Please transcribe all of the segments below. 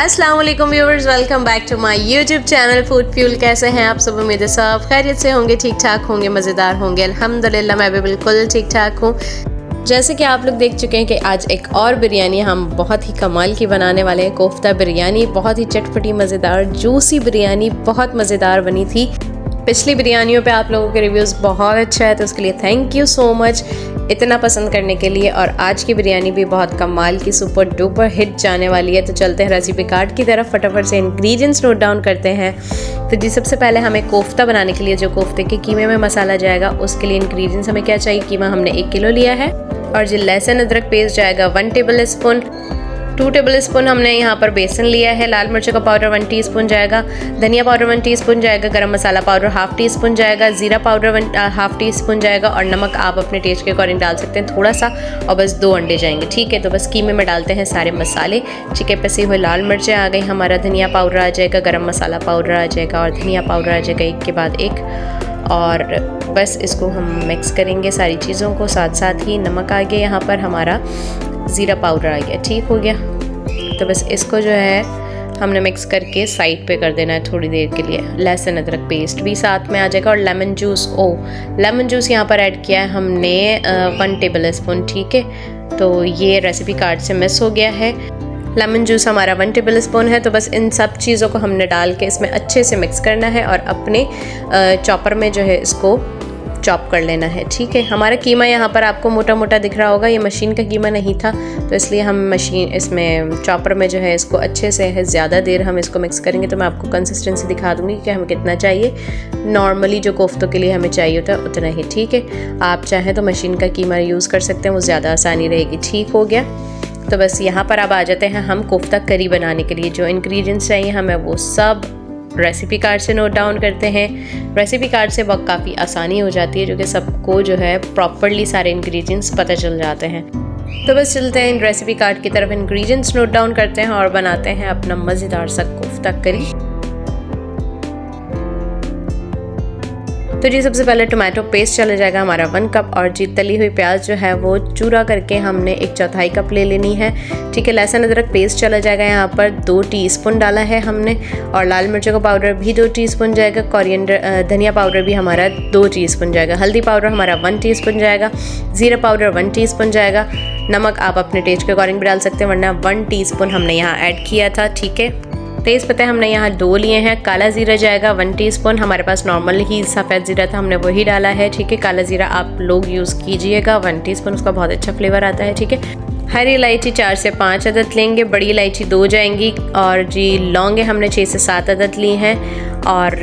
अस्सलाम वालेकुम viewers, welcome back to my YouTube channel food fuel. कैसे हैं आप सब? उम्मीद है सब खैरियत से होंगे, ठीक ठाक होंगे, मज़ेदार होंगे। अल्हम्दुलिल्लाह मैं भी बिल्कुल ठीक ठाक हूँ। जैसे कि आप लोग देख चुके हैं कि आज एक और बिरयानी हम बहुत ही कमाल की बनाने वाले हैं। कोफ्ता बिरयानी, बहुत ही चटपटी, मज़ेदार, जूसी बिरयानी, बहुत मज़ेदार बनी थी। पिछली बिरयानियों पे आप लोगों के रिव्यूज़ बहुत अच्छा है, तो उसके लिए थैंक यू सो मच इतना पसंद करने के लिए। और आज की बिरयानी भी बहुत कमाल की सुपर डुपर हिट जाने वाली है। तो चलते हैं रेसिपी कार्ड की तरफ, फटाफट से इंग्रेडिएंट्स नोट डाउन करते हैं। तो जी सबसे पहले हमें कोफ्ता बनाने के लिए जो कोफ्ते के कीमे में मसाला जाएगा, उसके लिए इंग्रेडिएंट्स हमें क्या चाहिए। कीमा हमने 1 किलो लिया है और जो लहसुन अदरक पेस्ट जाएगा 1 टेबल स्पून। 2 टेबल स्पून हमने यहाँ पर बेसन लिया है। लाल मिर्च का पाउडर 1 टीस्पून जाएगा। धनिया पाउडर 1 टीस्पून जाएगा। गरम मसाला पाउडर 1/2 टीस्पून जाएगा। जीरा पाउडर 1/2 टीस्पून जाएगा। और नमक आप अपने टेस्ट के अकॉर्डिंग डाल सकते हैं थोड़ा सा। और बस 2 अंडे जाएंगे, ठीक है। तो बस कीमे में डालते हैं सारे मसाले। ठीक है, पिसे हुए लाल मिर्चें आ गई, हमारा धनिया पाउडर आ जाएगा, गरम मसाला पाउडर आ जाएगा और धनिया पाउडर आ जाएगा एक के बाद एक। और बस इसको हम मिक्स करेंगे सारी चीज़ों को। साथ साथ ही नमक आ गया, यहाँ पर हमारा ज़ीरा पाउडर आ गया, ठीक हो गया। तो बस इसको जो है हमने मिक्स करके साइड पे कर देना है थोड़ी देर के लिए। लहसुन अदरक पेस्ट भी साथ में आ जाएगा और लेमन जूस यहाँ पर ऐड किया है हमने 1 टेबल स्पून, ठीक है। तो ये रेसिपी कार्ड से मिस हो गया है। लेमन जूस हमारा 1 टेबल स्पून है। तो बस इन सब चीज़ों को हमने डाल के इसमें अच्छे से मिक्स करना है और अपने चॉपर में जो है इसको चॉप कर लेना है, ठीक है। हमारा कीमा यहाँ पर आपको मोटा मोटा दिख रहा होगा, ये मशीन का कीमा नहीं था, तो इसलिए हम इसमें चॉपर में जो है इसको अच्छे से है ज़्यादा देर हम इसको मिक्स करेंगे। तो मैं आपको कंसिस्टेंसी दिखा दूँगी कि हमें कितना चाहिए। नॉर्मली जो कोफ्तों के लिए हमें चाहिए होता है उतना ही, ठीक है। आप चाहें तो मशीन का कीमा यूज़ कर सकते हैं, वो ज़्यादा आसानी रहेगी, ठीक हो गया। तो बस यहाँ पर अब आ जाते हैं हम कोफ्ता करी बनाने के लिए। जो इंग्रेडिएंट्स चाहिए हमें वो सब रेसिपी कार्ड से नोट डाउन करते हैं। रेसिपी कार्ड से बहुत काफ़ी आसानी हो जाती है, जो कि सबको जो है प्रॉपरली सारे इंग्रेडिएंट्स पता चल जाते हैं। तो बस चलते हैं इन रेसिपी कार्ड की तरफ, इंग्रेडिएंट्स नोट डाउन करते हैं और बनाते हैं अपना मज़ेदार सा कोफ्ता करी। तो जी सबसे पहले टोमेटो पेस्ट चला जाएगा हमारा 1 कप। और जी तली हुई प्याज जो है वो चूरा करके हमने 1/4 कप ले लेनी है, ठीक है। लहसुन अदरक पेस्ट चला जाएगा यहाँ पर 2 टीस्पून डाला है हमने। और लाल मिर्चों का पाउडर भी 2 टीस्पून जाएगा। कोरिएंडर धनिया पाउडर भी हमारा 2 टीस्पून जाएगा। हल्दी पाउडर हमारा 1 टीस्पून जाएगा। ज़ीरा पाउडर 1 टीस्पून जाएगा। नमक आप अपने टेस्ट के अकॉर्डिंग भी डाल सकते हैं, वरना 1 टीस्पून हमने यहाँ ऐड किया था, ठीक है। तेज़ पत्ते हमने यहाँ 2 लिए हैं। काला ज़ीरा जाएगा 1 टीस्पून। हमारे पास नॉर्मल ही सफ़ेद ज़ीरा था, हमने वही डाला है, ठीक है। काला ज़ीरा आप लोग यूज़ कीजिएगा 1 टीस्पून, उसका बहुत अच्छा फ्लेवर आता है, ठीक है। हरी इलायची 4 से 5 अदद लेंगे। बड़ी इलायची 2 जाएंगी। और जी लौंगे हमने 6 से 7 अदद ली हैं। और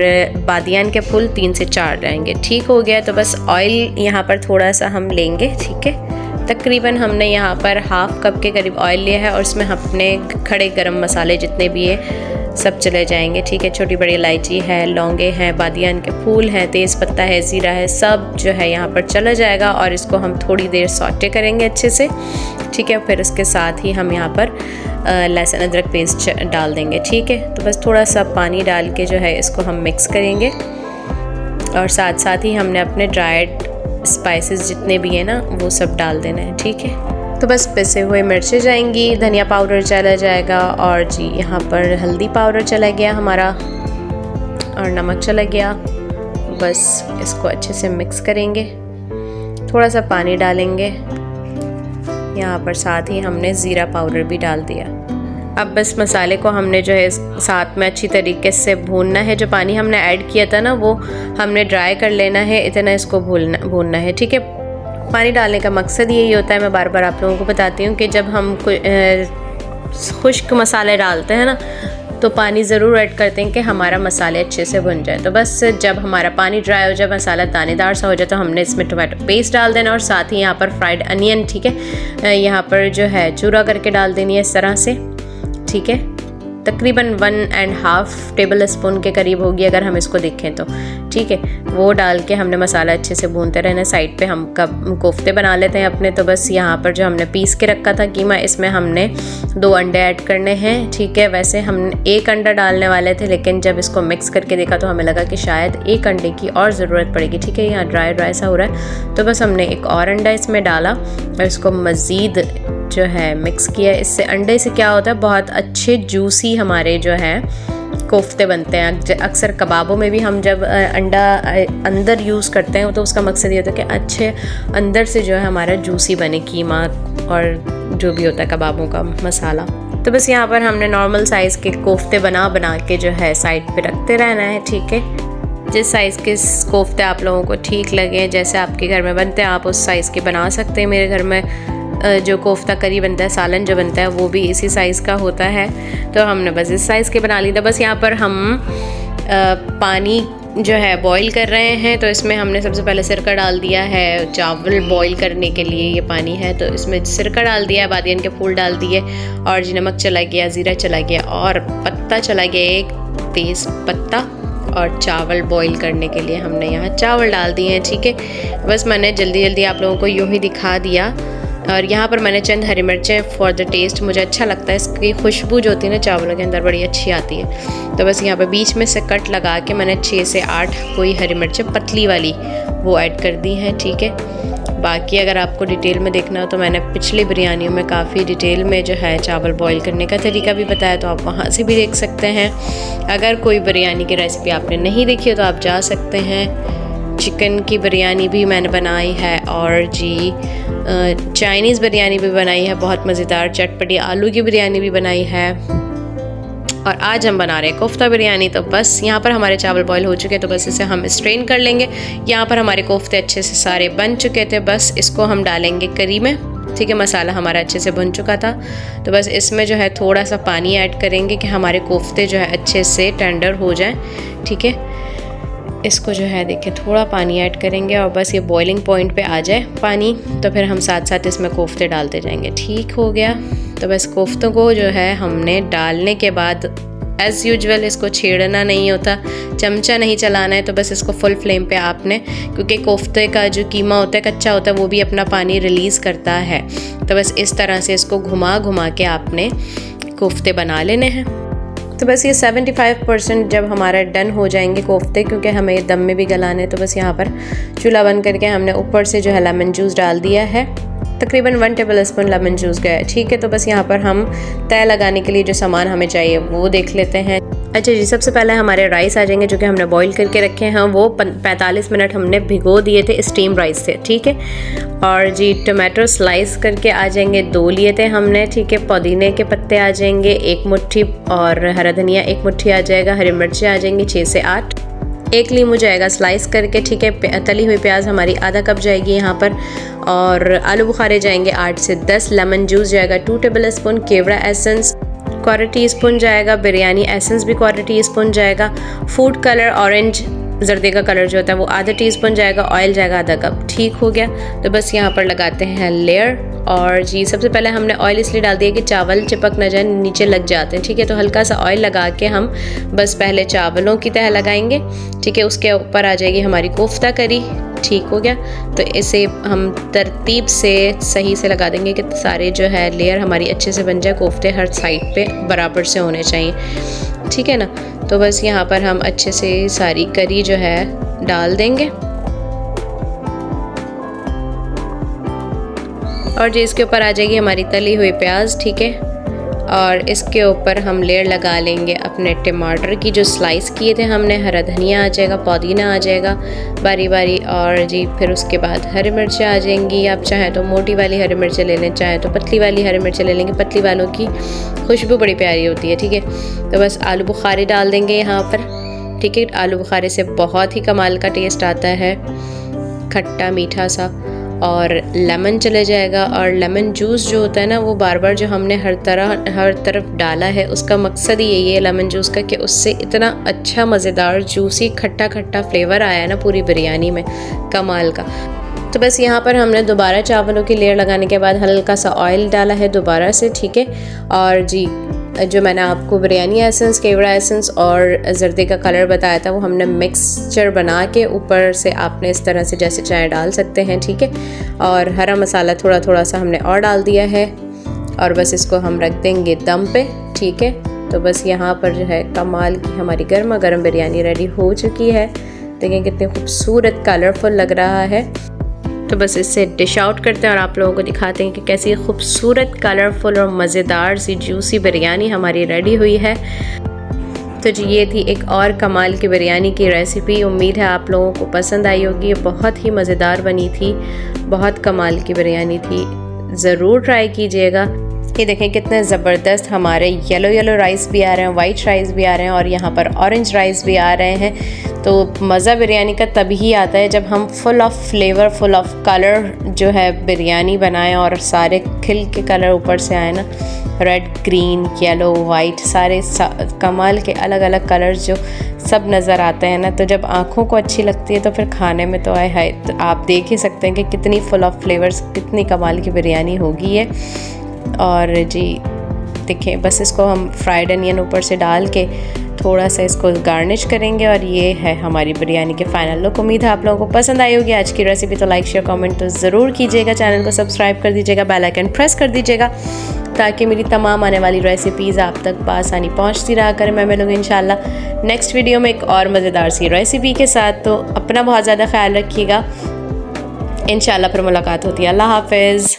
बादियान के फूल 3 से 4 जाएंगे, ठीक हो गया। तो बस ऑयल यहाँ पर थोड़ा सा हम लेंगे, ठीक है। तकरीबन हमने यहाँ पर 1/2 कप के करीब ऑयल लिया है और उसमें अपने खड़े गरम मसाले जितने भी है सब चले जाएंगे, ठीक है। छोटी बड़ी इलायची है, लौंगे हैं, बादियान के फूल हैं, तेज़ पत्ता है, ज़ीरा है, सब जो है यहाँ पर चला जाएगा। और इसको हम थोड़ी देर सौटे करेंगे अच्छे से, ठीक है। फिर उसके साथ ही हम यहाँ पर लहसुन अदरक पेस्ट डाल देंगे, ठीक है। तो बस थोड़ा सा पानी डाल के जो है इसको हम मिक्स करेंगे। और साथ साथ ही हमने अपने ड्राइड स्पाइसेस जितने भी हैं ना वो सब डाल देना है, ठीक है। तो बस पिसे हुए मिर्चें जाएंगी, धनिया पाउडर चला जाएगा। और जी यहाँ पर हल्दी पाउडर चला गया हमारा और नमक चला गया। बस इसको अच्छे से मिक्स करेंगे, थोड़ा सा पानी डालेंगे यहाँ पर। साथ ही हमने ज़ीरा पाउडर भी डाल दिया। अब बस मसाले को हमने जो है साथ में अच्छी तरीके से भूनना है। जो पानी हमने ऐड किया था ना वो हमने ड्राई कर लेना है, इतना इसको भूनना है, ठीक है। पानी डालने का मकसद यही होता है, मैं बार बार आप लोगों को बताती हूँ कि जब हम खुश्क मसाले डालते हैं ना तो पानी ज़रूर ऐड करते हैं कि हमारा मसाले अच्छे से भुन जाए। तो बस जब हमारा पानी ड्राई हो जाए, मसाला दानेदार सा हो जाए, तो हमने इसमें टोमेटो पेस्ट डाल देना। और साथ ही यहाँ पर फ्राइड अनियन, ठीक है, यहाँ पर जो है चूरा करके डाल देनी है इस तरह से, ठीक है। तकरीबन 1.5 टेबल स्पून के करीब होगी अगर हम इसको देखें तो, ठीक है। वो डाल के हमने मसाला अच्छे से भूनते रहना। साइड पे हम कोफ्ते बना लेते हैं अपने। तो बस यहाँ पर जो हमने पीस के रखा था कीमा, इसमें हमने 2 अंडे ऐड करने हैं, ठीक है। वैसे हम 1 अंडा डालने वाले थे, लेकिन जब इसको मिक्स करके देखा तो हमें लगा कि शायद 1 अंडे की और ज़रूरत पड़ेगी, ठीक है। यहाँ ड्राई सा हो रहा है, तो बस हमने 1 और अंडा इसमें डाला और इसको मज़ीद जो है मिक्स किया। इससे अंडे से क्या होता है, बहुत अच्छे जूसी हमारे जो है कोफ्ते बनते हैं। अक्सर कबाबों में भी हम जब अंडा अंदर यूज़ करते हैं तो उसका मकसद ये होता है कि अच्छे अंदर से जो है हमारा जूसी बने कीमा और जो भी होता है कबाबों का मसाला। तो बस यहाँ पर हमने नॉर्मल साइज़ के कोफ्ते बना के जो है साइड पे रखते रहना है, ठीक है। जिस साइज़ के कोफ्ते आप लोगों को ठीक लगे, जैसे आपके घर में बनते हैं आप उस साइज़ के बना सकते हैं। मेरे घर में जो कोफ्ता करी बनता है, सालन जो बनता है, वो भी इसी साइज़ का होता है, तो हमने बस इस साइज़ के बना ली था। बस यहाँ पर हम पानी जो है बॉईल कर रहे हैं, तो इसमें हमने सबसे पहले सिरका डाल दिया है। चावल बॉईल करने के लिए ये पानी है, तो इसमें सिरका डाल दिया है, बादियन के फूल डाल दिए और जी नमक चला गया, ज़ीरा चला गया और पत्ता चला गया, एक तेज़ पत्ता। और चावल बॉईल करने के लिए हमने यहाँ चावल डाल दिए हैं, ठीक है। बस मैंने जल्दी आप लोगों को यूँ ही दिखा दिया। और यहाँ पर मैंने चंद हरी मिर्चें फॉर द टेस्ट, मुझे अच्छा लगता है, इसकी खुशबू जो होती है ना चावलों के अंदर बड़ी अच्छी आती है। तो बस यहाँ पे बीच में से कट लगा के मैंने 6 से 8 कोई हरी मिर्चें पतली वाली वो ऐड कर दी हैं, ठीक है। बाकी अगर आपको डिटेल में देखना हो तो मैंने पिछली बिरयानियों में काफ़ी डिटेल में जो है चावल बॉईल करने का तरीका भी बताया, तो आप वहाँ से भी देख सकते हैं। अगर कोई बिरयानी की रेसिपी आपने नहीं देखी हो तो आप जा सकते हैं। चिकन की बिरयानी भी मैंने बनाई है और जी चाइनीज़ बिरयानी भी बनाई है, बहुत मज़ेदार चटपटी आलू की बिरयानी भी बनाई है। और आज हम बना रहे हैं कोफ्ता बिरयानी। तो बस यहाँ पर हमारे चावल बॉईल हो चुके हैं, तो बस इसे हम स्ट्रेन कर लेंगे। यहाँ पर हमारे कोफ्ते अच्छे से सारे बन चुके थे, बस इसको हम डालेंगे करी में, ठीक है। मसाला हमारा अच्छे से बन चुका था, तो बस इसमें जो है थोड़ा सा पानी ऐड करेंगे कि हमारे कोफ्ते जो है अच्छे से टेंडर हो जाएं, ठीक है। इसको जो है देखिए थोड़ा पानी ऐड करेंगे और बस ये बॉइलिंग पॉइंट पे आ जाए पानी, तो फिर हम साथ साथ इसमें कोफ्ते डालते जाएंगे, ठीक हो गया। तो बस कोफ्तों को जो है हमने डालने के बाद एज़ यूजुअल इसको छेड़ना नहीं होता, चमचा नहीं चलाना है, तो बस इसको फुल फ्लेम पे आपने, क्योंकि कोफ्ते का जो कीमा होता है कच्चा होता है वो भी अपना पानी रिलीज़ करता है, तो बस इस तरह से इसको घुमा के आपने कोफ्ते बना लेने हैं। तो बस ये 75% जब हमारा डन हो जाएंगे कोफ्ते, क्योंकि हमें दम में भी गलाने हैं, तो बस यहाँ पर चूल्हा बंद करके हमने ऊपर से जो है लेमन जूस डाल दिया है, तकरीबन 1 टेबल स्पून लेमन जूस गया है, ठीक है। तो बस यहाँ पर हम तय लगाने के लिए जो सामान हमें चाहिए वो देख लेते हैं। अच्छा जी, सबसे पहले हमारे राइस आ जाएंगे जो कि हमने बॉईल करके रखे हैं, वो 45 मिनट हमने भिगो दिए थे स्टीम राइस से, ठीक है। और जी टमाटो स्लाइस करके आ जाएंगे, 2 लिए थे हमने, ठीक है। पुदीने के पत्ते आ जाएंगे 1 मुट्ठी और हरा धनिया 1 मुट्ठी आ जाएगा, हरी मिर्चें आ जाएंगी 6 से 8, 1 लीमू जाएगा स्लाइस करके, ठीक है। तली हुई प्याज हमारी आधा कप जाएगी यहाँ पर, और आलू बुखारे जाएंगे 8 से 10, लेमन जूस जाएगा 2 टेबल स्पून, केवड़ा एसेंस 1/4 टीस्पून जाएगा, बिरयानी एसेंस भी 1/4 टीस्पून जाएगा, फूड कलर ऑरेंज जर्दे का कलर जो होता है वो आधा टीस्पून जाएगा, ऑयल जाएगा आधा कप, ठीक हो गया। तो बस यहाँ पर लगाते हैं लेयर। और जी सबसे पहले हमने ऑयल इसलिए डाल दिया कि चावल चिपक न जाए, नीचे लग जाते हैं, ठीक है। तो हल्का सा ऑयल लगा के हम बस पहले चावलों की तह लगाएंगे, ठीक है। उसके ऊपर आ जाएगी हमारी कोफ्ता करी, ठीक हो गया। तो इसे हम तरतीब से सही से लगा देंगे कि सारे जो है लेयर हमारी अच्छे से बन जाए, कोफ्ते हर साइड पे बराबर से होने चाहिए, ठीक है ना। तो बस यहाँ पर हम अच्छे से सारी करी जो है डाल देंगे और जी इसके ऊपर आ जाएगी हमारी तली हुई प्याज, ठीक है। और इसके ऊपर हम लेयर लगा लेंगे अपने टमाटर की जो स्लाइस किए थे हमने, हरा धनिया आ जाएगा, पुदीना आ जाएगा बारी बारी, और जी फिर उसके बाद हरी मिर्चें आ जाएंगी। आप चाहें तो मोटी वाली हरी मिर्चें ले लें, चाहें तो पतली वाली हरी मिर्चें ले लेंगे, पतली वालों की खुशबू बड़ी प्यारी होती है, ठीक है। तो बस आलू बुखारे डाल देंगे यहाँ पर, ठीक है। आलू बुखारे से बहुत ही कमाल का टेस्ट आता है, खट्टा मीठा सा, और लेमन चले जाएगा। और लेमन जूस जो होता है ना, वो बार बार जो हमने हर तरफ डाला है, उसका मकसद ही यही है लेमन जूस का, कि उससे इतना अच्छा मज़ेदार जूसी खट्टा खट्टा फ्लेवर आया है ना पूरी बिरयानी में, कमाल का। तो बस यहाँ पर हमने दोबारा चावलों की लेयर लगाने के बाद हल्का सा ऑयल डाला है दोबारा से, ठीक है। और जी जो मैंने आपको बिरयानी एसेंस, केवड़ा एसेंस और जर्दे का कलर बताया था, वो हमने मिक्सचर बना के ऊपर से आपने इस तरह से जैसे चाहे डाल सकते हैं, ठीक है। और हरा मसाला थोड़ा थोड़ा सा हमने और डाल दिया है, और बस इसको हम रख देंगे दम पे, ठीक है। तो बस यहाँ पर जो है कमाल की हमारी गर्मा गर्म बिरयानी रेडी हो चुकी है। देखें कितनी खूबसूरत कलरफुल लग रहा है। तो बस इससे डिश आउट करते हैं और आप लोगों को दिखाते हैं कि कैसी खूबसूरत, कलरफुल और मज़ेदार सी जूसी बिरयानी हमारी रेडी हुई है। तो जी ये थी एक और कमाल की बिरयानी की रेसिपी। उम्मीद है आप लोगों को पसंद आई होगी। ये बहुत ही मज़ेदार बनी थी, बहुत कमाल की बिरयानी थी, ज़रूर ट्राई कीजिएगा। ये देखें कितने ज़बरदस्त हमारे येलो राइस भी आ रहे हैं, वाइट राइस भी आ रहे हैं और यहाँ पर ऑरेंज राइस भी आ रहे हैं। तो मज़ा बिरयानी का तभी आता है जब हम full of flavour, full of colour जो है बिरयानी बनाएं और सारे खिल के कलर ऊपर से आए ना, रेड, ग्रीन, येलो, वाइट, सारे कमाल के अलग अलग कलर्स जो सब नज़र आते हैं ना, तो जब आँखों को अच्छी लगती है तो फिर खाने में तो आए है। तो आप देख ही सकते हैं कि कितनी फुल ऑफ फ्लेवर्स, कितनी कमाल की बिरयानी होगी है। और जी देखें, बस इसको हम फ्राइड अनियन ऊपर से डाल के थोड़ा सा इसको गार्निश करेंगे और ये है हमारी बिरयानी के फाइनल लुक। उम्मीद है आप लोगों को पसंद आई होगी आज की रेसिपी। तो लाइक, शेयर, कमेंट तो ज़रूर कीजिएगा, चैनल को सब्सक्राइब कर दीजिएगा, बेल आइकन प्रेस कर दीजिएगा ताकि मेरी तमाम आने वाली रेसिपीज़ आप तक बआसानी पहुंचती रहा करें। मैं मिलूँगी इंशाल्लाह नेक्स्ट वीडियो में एक और मज़ेदार सी रेसिपी के साथ। तो अपना बहुत ज़्यादा ख्याल रखिएगा, इंशाल्लाह फिर मुलाकात होती है। अल्लाह हाफ़िज़।